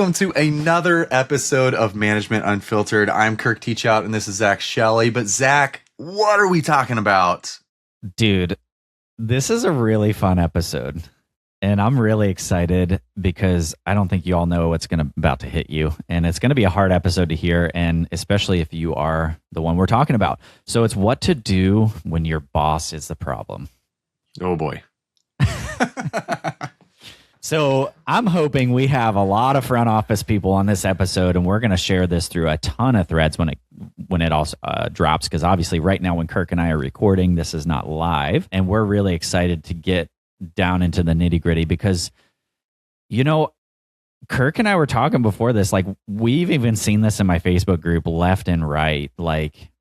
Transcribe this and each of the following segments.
Welcome to another episode of Management Unfiltered. I'm Kirk Teachout, and this is Shelley. But Zach, what are we talking about? Dude, this is a really fun episode, and I'm really excited because I don't think you all know what's about to hit you, and it's going to be a hard episode to hear, and especially if you are the one we're talking about. So it's what to do when your boss is the problem. Oh boy. So I'm hoping we have a lot of front office people on this episode, and we're going to share this through a ton of threads when it also drops, because obviously right now when Kirk and I are recording, this is not live, and we're really excited to get down into the nitty gritty because, you know, Kirk and I were talking before this, like we've even seen this in my Facebook group left and right, like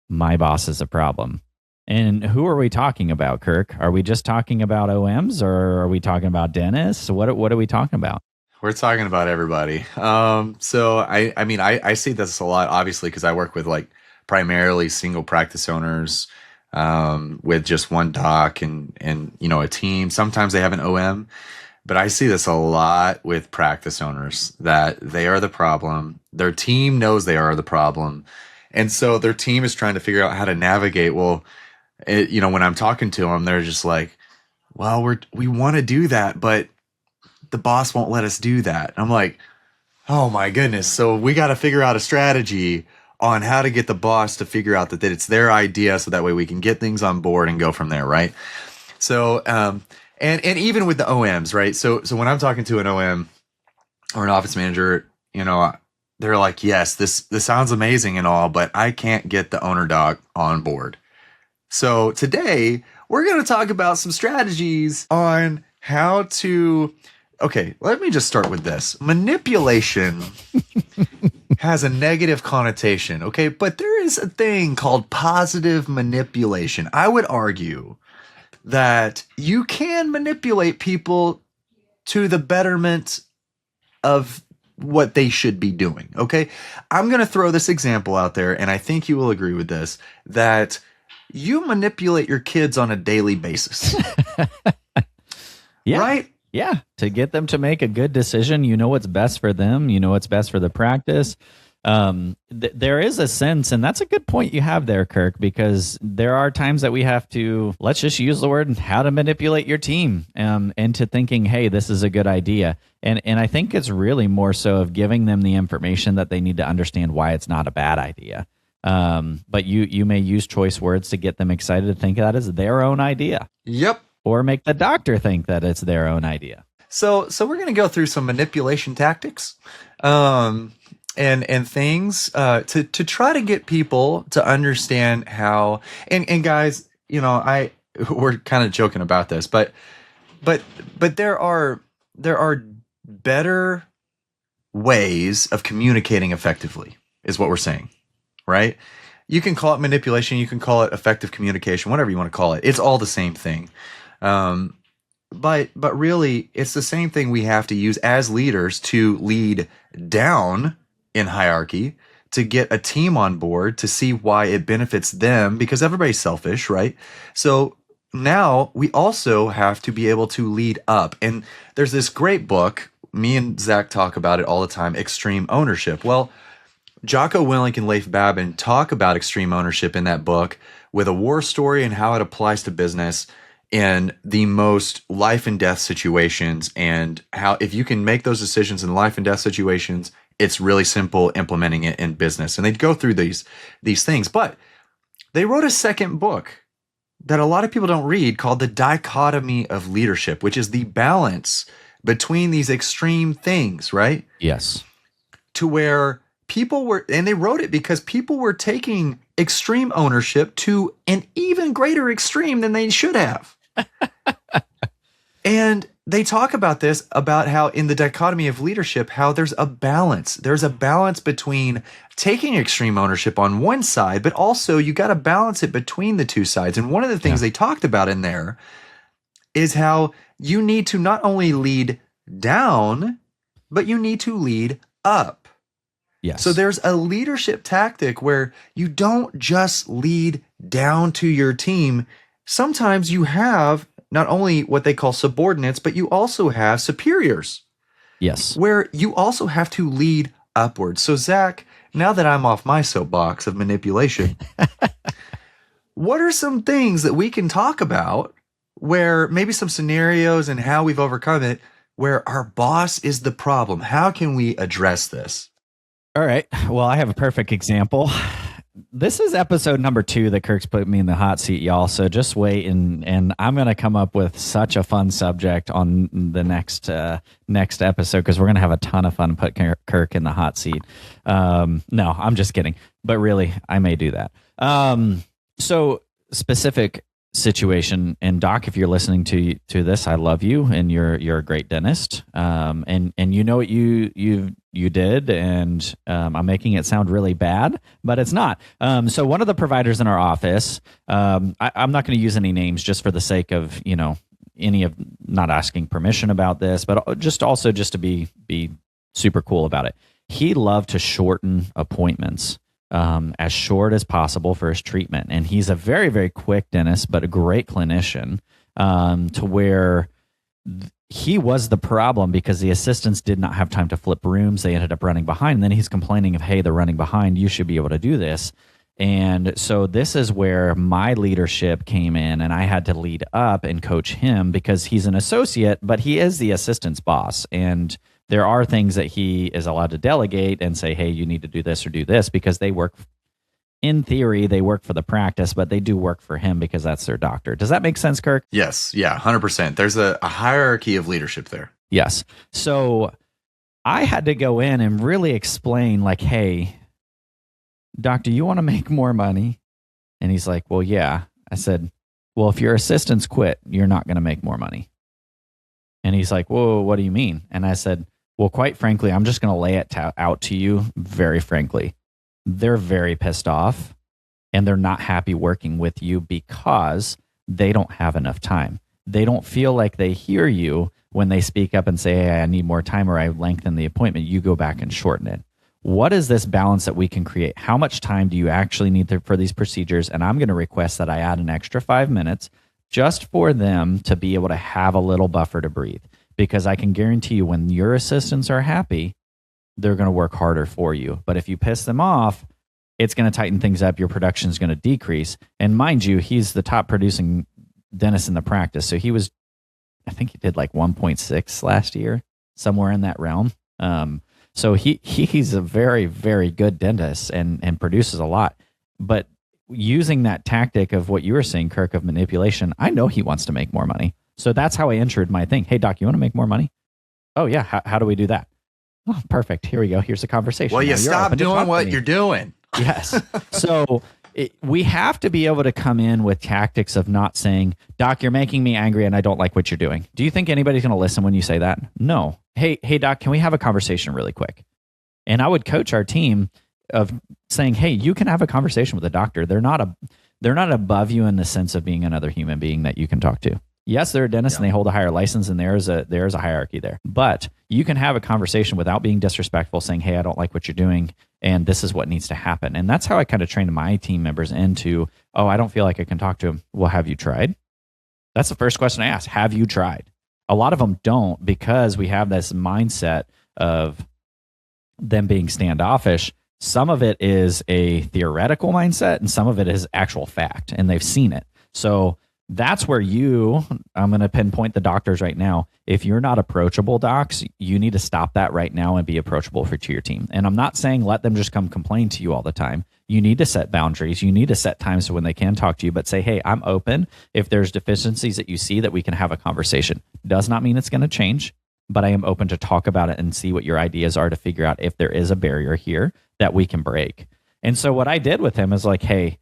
my boss is a problem. And who are we talking about, Kirk? Are we just talking about OMs, or are we talking about dentists? What are we talking about? We're talking about everybody. So I see this a lot, obviously, because I work with like primarily single practice owners with just one doc and you know, a team. Sometimes they have an OM, but I see this a lot with practice owners that they are the problem. Their team knows they are the problem, and so their team is trying to figure out how to navigate. Well, you know, when I'm talking to them, they're just like, well, we want to do that, but the boss won't let us do that. I'm like, oh my goodness. So we got to figure out a strategy on how to get the boss to figure out that it's their idea. So that way we can get things on board and go from there. Right. So, and even with the OMs, right. So when I'm talking to an OM or an office manager, you know, they're like, yes, this sounds amazing and all, but I can't get the owner doc on board. So today we're going to talk about some strategies on how to, okay, let me just start with this. Manipulation has a negative connotation, okay? But there is a thing called positive manipulation. I would argue that you can manipulate people to the betterment of what they should be doing, okay? I'm going to throw this example out there, and I think you will agree with this, that you manipulate your kids on a daily basis. Yeah. Right? Yeah. To get them to make a good decision, you know what's best for them, you know what's best for the practice. There is a sense, and that's a good point you have there, Kirk, because there are times that we have to, let's just use the word, how to manipulate your team into thinking, hey, this is a good idea. And I think it's really more so of giving them the information that they need to understand why it's not a bad idea. But you may use choice words to get them excited to think that is their own idea. Yep. Or make the doctor think that it's their own idea. So we're going to go through some manipulation tactics, and things, to try to get people to understand how, and guys, you know, we're kind of joking about this, but there are better ways of communicating effectively is what we're saying. Right? You can call it manipulation. You can call it effective communication, whatever you want to call it. It's all the same thing. But really, it's the same thing we have to use as leaders to lead down in hierarchy, to get a team on board, to see why it benefits them, because everybody's selfish, right? So now we also have to be able to lead up. And there's this great book, me and Zach talk about it all the time, Extreme Ownership. Well, Jocko Willink and Leif Babin talk about extreme ownership in that book with a war story and how it applies to business in the most life and death situations, and how if you can make those decisions in life and death situations, it's really simple implementing it in business. And they go through these things, but they wrote a second book that a lot of people don't read called The Dichotomy of Leadership, which is the balance between these extreme things, right? Yes. To where people were, and they wrote it because people were taking extreme ownership to an even greater extreme than they should have. And they talk about this, about how in the dichotomy of leadership, how there's a balance. There's a balance between taking extreme ownership on one side, but also you got to balance it between the two sides. And one of the things they talked about in there is how you need to not only lead down, but you need to lead up. Yes. So there's a leadership tactic where you don't just lead down to your team. Sometimes you have not only what they call subordinates, but you also have superiors. Yes. where you also have to lead upwards. So, Zach, now that I'm off my soapbox of manipulation, what are some things that we can talk about where maybe some scenarios and how we've overcome it where our boss is the problem? How can we address this? All right. Well, I have a perfect example. This is episode number 2 that Kirk's put me in the hot seat, y'all. So just wait, and I'm gonna come up with such a fun subject on the next episode because we're gonna have a ton of fun put Kirk in the hot seat. No, I'm just kidding, but really, I may do that. So specific situation, and Doc, if you're listening to this, I love you, and you're a great dentist, and you know what you did, and I'm making it sound really bad, but it's not. So one of the providers in our office, I'm not going to use any names just for the sake of any of not asking permission about this, but just to be super cool about it. He loved to shorten appointments. As short as possible for his treatment. And he's a very, very quick dentist, but a great clinician, to where he was the problem because the assistants did not have time to flip rooms. They ended up running behind. And then he's complaining of, hey, they're running behind. You should be able to do this. And so this is where my leadership came in, and I had to lead up and coach him because he's an associate, but he is the assistant's boss. And there are things that he is allowed to delegate and say, hey, you need to do this or do this, because they work, in theory, they work for the practice, but they do work for him because that's their doctor. Does that make sense, Kirk? Yes. Yeah, 100%. There's a hierarchy of leadership there. Yes. So I had to go in and really explain, like, hey, doctor, you want to make more money? And he's like, well, yeah. I said, well, if your assistants quit, you're not going to make more money. And he's like, whoa, what do you mean? And I said, well, quite frankly, I'm just going to lay it out to you very frankly. They're very pissed off, and they're not happy working with you because they don't have enough time. They don't feel like they hear you when they speak up and say, hey, I need more time, or I lengthen the appointment. You go back and shorten it. What is this balance that we can create? How much time do you actually need for these procedures? And I'm going to request that I add an extra 5 minutes just for them to be able to have a little buffer to breathe. Because I can guarantee you, when your assistants are happy, they're going to work harder for you. But if you piss them off, it's going to tighten things up. Your production is going to decrease. And mind you, he's the top producing dentist in the practice. So I think he did like 1.6 last year, somewhere in that realm. So he's a very, very good dentist and produces a lot. But using that tactic of what you were saying, Kirk, of manipulation, I know he wants to make more money. So that's how I entered my thing. Hey, doc, you want to make more money? Oh, yeah. How do we do that? Oh, perfect. Here we go. Here's the conversation. Well, you stop doing what you're doing. Yes. So we have to be able to come in with tactics of not saying, doc, you're making me angry and I don't like what you're doing. Do you think anybody's going to listen when you say that? No. Hey, doc, can we have a conversation really quick? And I would coach our team of saying, hey, you can have a conversation with a doctor. They're not above you in the sense of being another human being that you can talk to. Yes, they're a dentist and they hold a higher license, and there's a hierarchy there. But you can have a conversation without being disrespectful, saying, hey, I don't like what you're doing, and this is what needs to happen. And that's how I kind of trained my team members into, oh, I don't feel like I can talk to him. Well, have you tried? That's the first question I ask. Have you tried? A lot of them don't, because we have this mindset of them being standoffish. Some of it is a theoretical mindset, and some of it is actual fact, and they've seen it. So that's where I'm going to pinpoint the doctors right now. If you're not approachable, docs, you need to stop that right now and be approachable to your team. And I'm not saying let them just come complain to you all the time. You need to set boundaries. You need to set times when they can talk to you, but say, hey, I'm open. If there's deficiencies that you see, that we can have a conversation. Does not mean it's going to change, but I am open to talk about it and see what your ideas are to figure out if there is a barrier here that we can break. And so what I did with him is like, hey,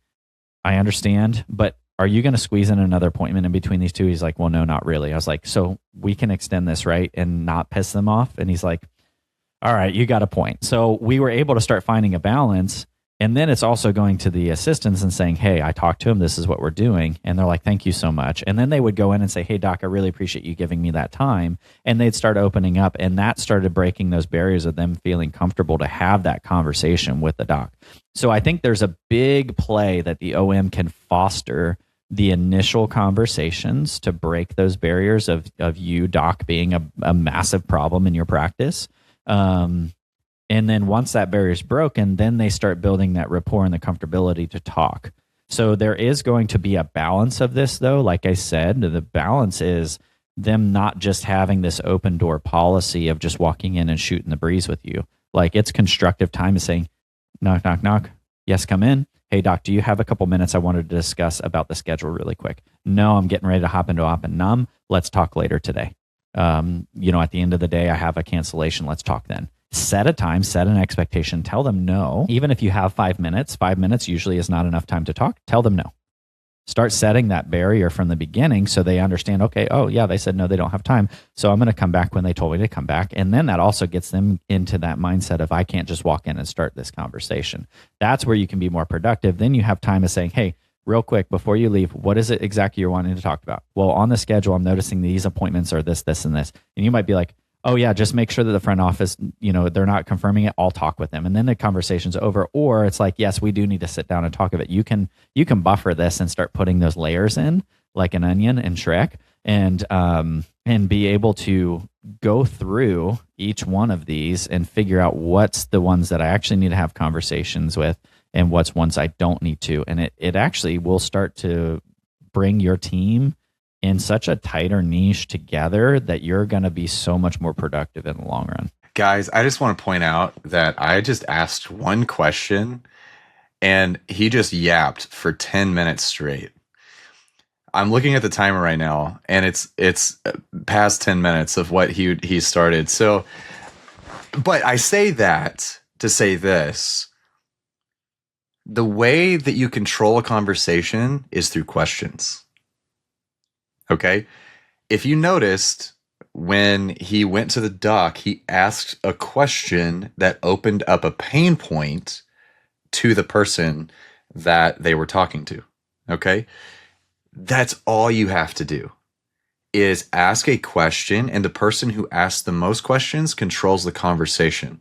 I understand, but are you going to squeeze in another appointment in between these two? He's like, well, no, not really. I was like, so we can extend this, right? And not piss them off. And he's like, all right, you got a point. So we were able to start finding a balance. And then it's also going to the assistants and saying, hey, I talked to him. This is what we're doing. And they're like, thank you so much. And then they would go in and say, hey, doc, I really appreciate you giving me that time. And they'd start opening up. And that started breaking those barriers of them feeling comfortable to have that conversation with the doc. So I think there's a big play that the OM can foster the initial conversations to break those barriers of you, doc, being a massive problem in your practice. And then once that barrier is broken, then they start building that rapport and the comfortability to talk. So there is going to be a balance of this, though. Like I said, the balance is them not just having this open door policy of just walking in and shooting the breeze with you. Like, it's constructive time is saying, knock, knock, knock. Yes, come in. Hey, doc, do you have a couple minutes? I wanted to discuss about the schedule really quick. No, I'm getting ready to hop into op and num. Let's talk later today. At the end of the day, I have a cancellation. Let's talk then. Set a time, set an expectation, tell them no. Even if you have 5 minutes usually is not enough time to talk. Tell them no. Start setting that barrier from the beginning so they understand, okay, oh yeah, they said no, they don't have time. So I'm going to come back when they told me to come back. And then that also gets them into that mindset of, I can't just walk in and start this conversation. That's where you can be more productive. Then you have time of saying, hey, real quick, before you leave, what is it exactly you're wanting to talk about? Well, on the schedule, I'm noticing these appointments are this, this, and this. And you might be like, oh yeah, just make sure that the front office, they're not confirming it. I'll talk with them. And then the conversation's over. Or it's like, yes, we do need to sit down and talk of it. You can buffer this and start putting those layers in like an onion in Shrek and be able to go through each one of these and figure out what's the ones that I actually need to have conversations with and what's ones I don't need to. And it actually will start to bring your team in such a tighter niche together that you're going to be so much more productive in the long run. Guys, I just want to point out that I just asked one question and he just yapped for 10 minutes straight. I'm looking at the timer right now and it's past 10 minutes of what he started. So, but I say that to say this. The way that you control a conversation is through questions. Okay. If you noticed when he went to the doc, he asked a question that opened up a pain point to the person that they were talking to. Okay. That's all you have to do is ask a question, and the person who asks the most questions controls the conversation.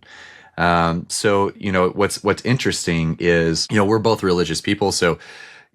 So, what's interesting is, we're both religious people. So,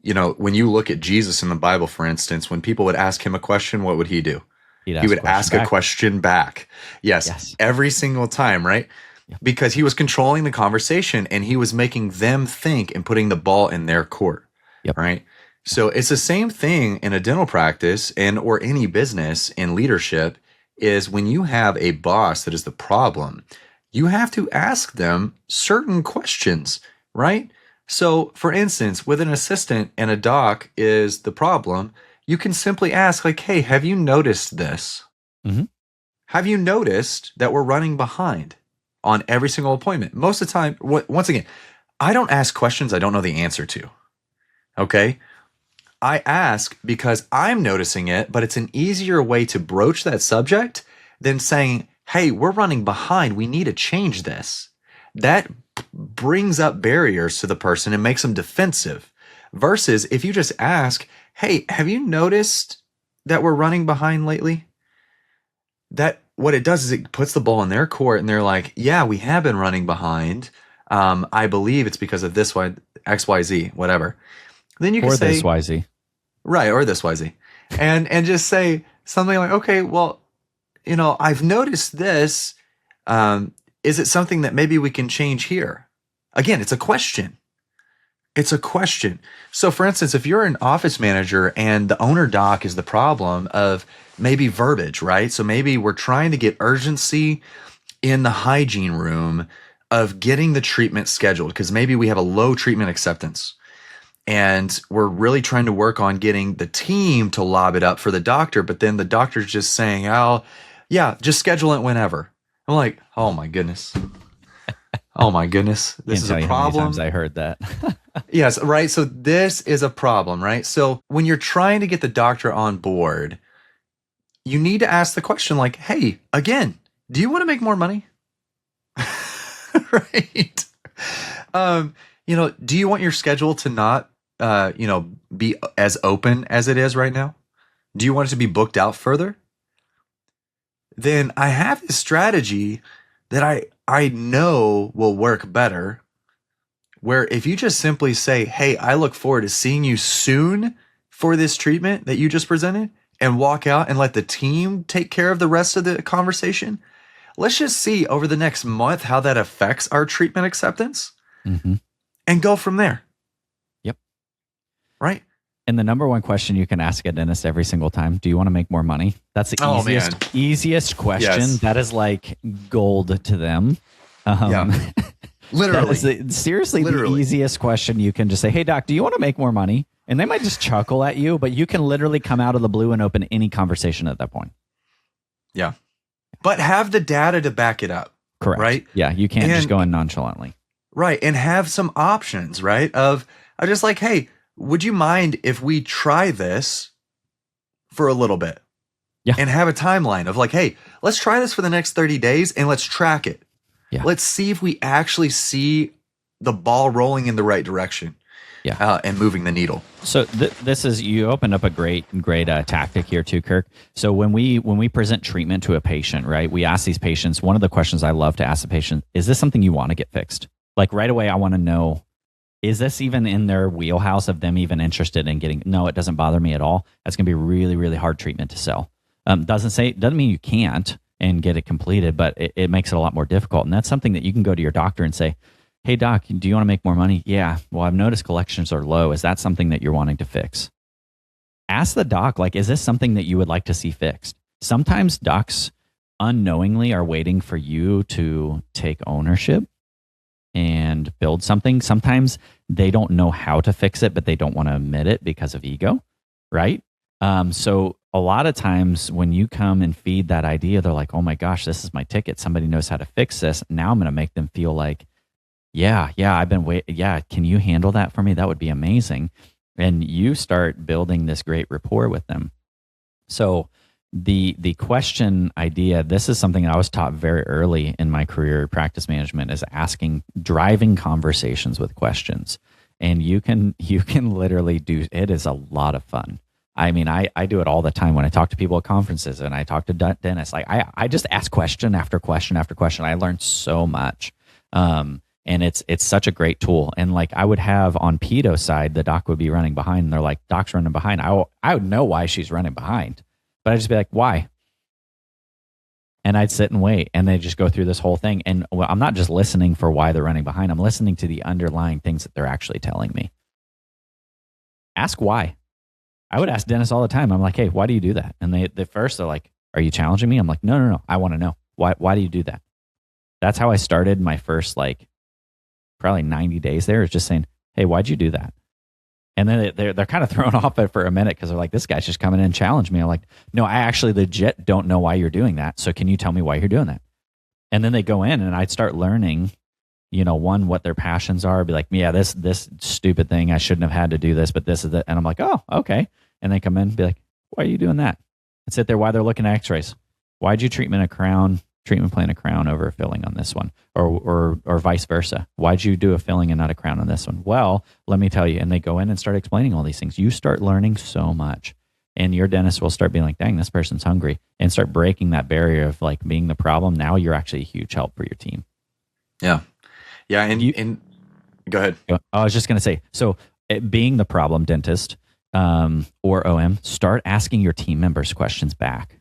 when you look at Jesus in the Bible, for instance, when people would ask him a question, what would he do? He would ask a question back. Yes. Every single time, right? Yep. Because he was controlling the conversation and he was making them think and putting the ball in their court. Yep. Right. So it's the same thing in a dental practice or any business in leadership is when you have a boss that is the problem, you have to ask them certain questions, right? So, for instance, with an assistant and a doc is the problem, you can simply ask, like, hey, have you noticed this? Mm-hmm. Have you noticed that we're running behind on every single appointment? Most of the time, once again, I don't ask questions I don't know the answer to, okay? I ask because I'm noticing it, but it's an easier way to broach that subject than saying, hey, we're running behind. We need to change this. That brings up barriers to the person and makes them defensive. Versus if you just ask, hey, have you noticed that we're running behind lately? That what it does is it puts the ball in their court and they're like, yeah, we have been running behind. I believe it's because of this one, X, Y, Z, whatever. Then you can say this Y, Z. Right, or this Y, Z. And just say something like, okay, well, I've noticed this. Is it something that maybe we can change here? Again, it's a question. It's a question. So for instance, if you're an office manager and the owner doc is the problem of maybe verbiage, right? So maybe we're trying to get urgency in the hygiene room of getting the treatment scheduled because maybe we have a low treatment acceptance. And we're really trying to work on getting the team to lob it up for the doctor. But then the doctor's just saying, oh, yeah, just schedule it whenever. I'm like, oh my goodness. Oh my goodness. This is a problem. How many times I heard that. Yes, right. So this is a problem, right? So when you're trying to get the doctor on board, you need to ask the question like, hey, again, do you want to make more money? Right. Do you want your schedule to not, be as open as it is right now? Do you want it to be booked out further? Then I have this strategy that I know will work better, where if you just simply say, hey, I look forward to seeing you soon for this treatment that you just presented and walk out and let the team take care of the rest of the conversation. Let's just see over the next month how that affects our treatment acceptance and go from there. Yep. Right. And the number one question you can ask a dentist every single time, do you want to make more money? That's the easiest question. Yes. That is like gold to them. Yeah. Literally. Seriously, the easiest question you can just say, hey, doc, do you want to make more money? And they might just chuckle at you, but you can literally come out of the blue and open any conversation at that point. Yeah. But have the data to back it up. Correct. Right? Yeah, you can't just go in nonchalantly. Right. And have some options, right? I'm just like, hey, would you mind if we try this for a little bit? Yeah. And have a timeline of like, hey, let's try this for the next 30 days and let's track it. Yeah. Let's see if we actually see the ball rolling in the right direction. Yeah. And moving the needle. So this is, you opened up a great tactic here too, Kirk. So when we present treatment to a patient, right, we ask these patients, one of the questions I love to ask the patient, is this something you want to get fixed? Like right away, I want to know, is this even in their wheelhouse of them even interested in getting, no, it doesn't bother me at all. That's going to be really, really hard treatment to sell. Doesn't mean you can't and get it completed, but it makes it a lot more difficult. And that's something that you can go to your doctor and say, hey, doc, do you want to make more money? Yeah. Well, I've noticed collections are low. Is that something that you're wanting to fix? Ask the doc, like, is this something that you would like to see fixed? Sometimes docs unknowingly are waiting for you to take ownership and build something. Sometimes they don't know how to fix it, but they don't want to admit it because of ego, right? So a lot of times when you come and feed that idea, they're like, oh my gosh, this is my ticket. Somebody knows how to fix this. Now I'm going to make them feel like, yeah, I've been waiting. Yeah, can you handle that for me? That would be amazing. And you start building this great rapport with them. So the question idea, this is something I was taught very early in my career, practice management, is driving conversations with questions. And you can literally do, it is a lot of fun. I mean, I do it all the time when I talk to people at conferences and I talk to dentists. Like I just ask question after question after question. I learned so much. And it's such a great tool. And like I would have on pedo side, the doc would be running behind and they're like, doc's running behind. I would know why she's running behind, but I'd just be like, why? And I'd sit and wait and they just go through this whole thing. And I'm not just listening for why they're running behind. I'm listening to the underlying things that they're actually telling me. Ask why. I would ask dentists all the time. I'm like, hey, why do you do that? And they first they're like, are you challenging me? I'm like, no. I want to know. Why do you do that? That's how I started my first probably 90 days there, is just saying, hey, why'd you do that? And then they're kind of thrown off it for a minute because they're like, this guy's just coming in and challenged me. I'm like, no, I actually legit don't know why you're doing that. So can you tell me why you're doing that? And then they go in and I'd start learning, what their passions are. Be like, yeah, this stupid thing, I shouldn't have had to do this, but this is it. And I'm like, oh, okay. And they come in and be like, why are you doing that? And sit there while they're looking at x-rays. Why'd you treatment plan a crown over a filling on this one, or vice versa? Why'd you do a filling and not a crown on this one? Well, let me tell you. And they go in and start explaining all these things. You start learning so much, and your dentist will start being like, dang, this person's hungry, and start breaking that barrier of like being the problem. Now you're actually a huge help for your team. Yeah. And go ahead. I was just going to say, so being the problem dentist or OM, start asking your team members questions back.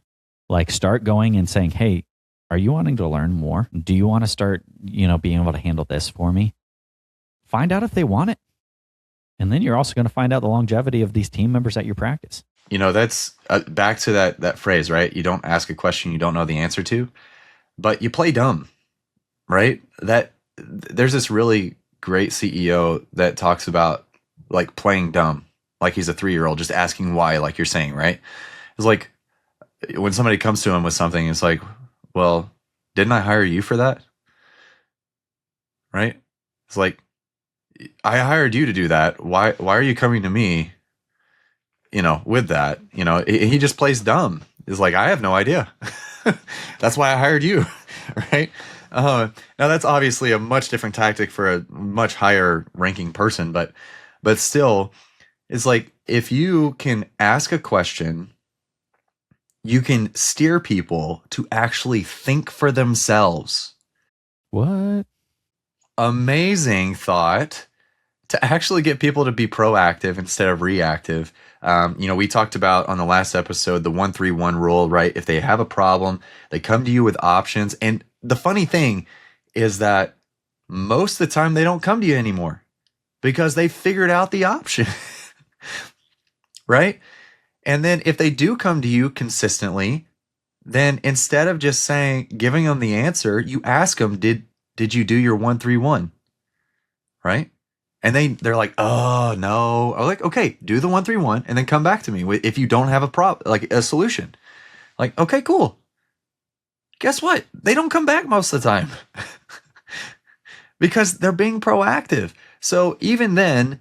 Like start going and saying, hey, are you wanting to learn more? Do you want to start, being able to handle this for me? Find out if they want it. And then you're also going to find out the longevity of these team members at your practice. That's back to that phrase, right? You don't ask a question you don't know the answer to, but you play dumb, right? There's this really great CEO that talks about like playing dumb, like he's a 3-year-old just asking why, like you're saying, right? It's like when somebody comes to him with something, it's like, well, didn't I hire you for that? Right? It's like, I hired you to do that. Why are you coming to me, with that? He just plays dumb. It's like, I have no idea. That's why I hired you. Right? Now that's obviously a much different tactic for a much higher ranking person, but still, it's like, if you can ask a question, you can steer people to actually think for themselves. What? Amazing thought. to actually get people to be proactive instead of reactive. We talked about on the last episode the 1-3-1 rule, right? If they have a problem, they come to you with options. And the funny thing is that most of the time they don't come to you anymore because they figured out the option, right? And then if they do come to you consistently, then instead of just giving them the answer, you ask them, did you do your 1-3-1? Right? And they're like, oh no. I'm like, okay, do the 1-3-1 and then come back to me if you don't have a problem, like a solution. Like, okay, cool. Guess what? They don't come back most of the time because they're being proactive. So even then,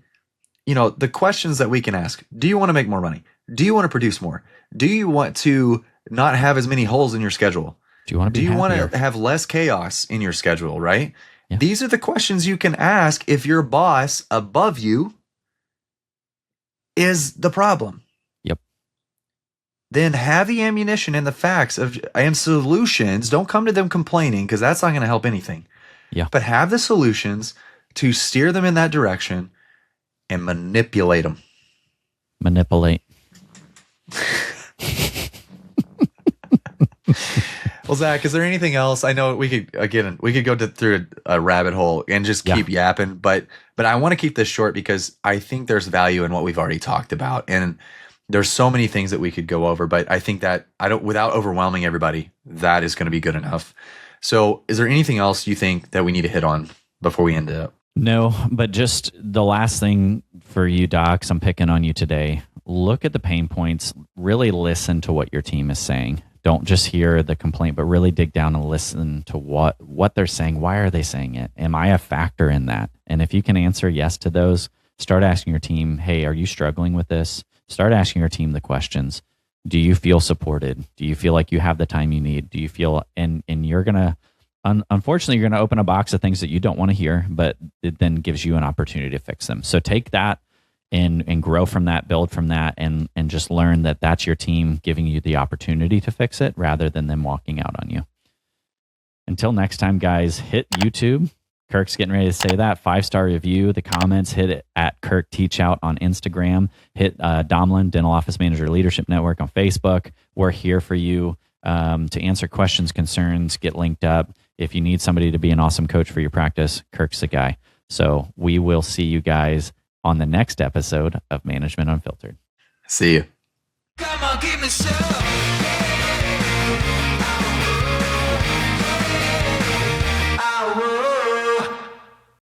the questions that we can ask, do you want to make more money? Do you want to produce more? Do you want to not have as many holes in your schedule? Do you want to Do you want to have less chaos in your schedule, right? Yeah. These are the questions you can ask if your boss above you is the problem. Yep. Then have the ammunition and the facts and solutions. Don't come to them complaining because that's not going to help anything. Yeah. But have the solutions to steer them in that direction and manipulate them. Manipulate. Well, Zach, is there anything else? I know we could go through a rabbit hole and just keep yapping, but I want to keep this short because I think there's value in what we've already talked about, and there's so many things that we could go over. But I think that without overwhelming everybody, that is going to be good enough. So, is there anything else you think that we need to hit on before we end it? No, but just the last thing for you, Docs, I'm picking on you today. Look at the pain points. Really listen to what your team is saying. Don't just hear the complaint, but really dig down and listen to what they're saying. Why are they saying it? Am I a factor in that? And if you can answer yes to those, start asking your team, hey, are you struggling with this? Start asking your team the questions. Do you feel supported? Do you feel like you have the time you need? Do you feel, and you're going to, unfortunately, you're going to open a box of things that you don't want to hear, but it then gives you an opportunity to fix them. So take that and grow from that, build from that, and just learn that that's your team giving you the opportunity to fix it rather than them walking out on you. Until next time, guys, hit YouTube. Kirk's getting ready to say that. 5-star review, the comments, hit it at Kirk Teachout on Instagram. Hit Domlin, Dental Office Manager Leadership Network on Facebook. We're here for you to answer questions, concerns, get linked up. If you need somebody to be an awesome coach for your practice, Kirk's the guy. So we will see you guys on the next episode of Management Unfiltered. See you. Come on, give me some.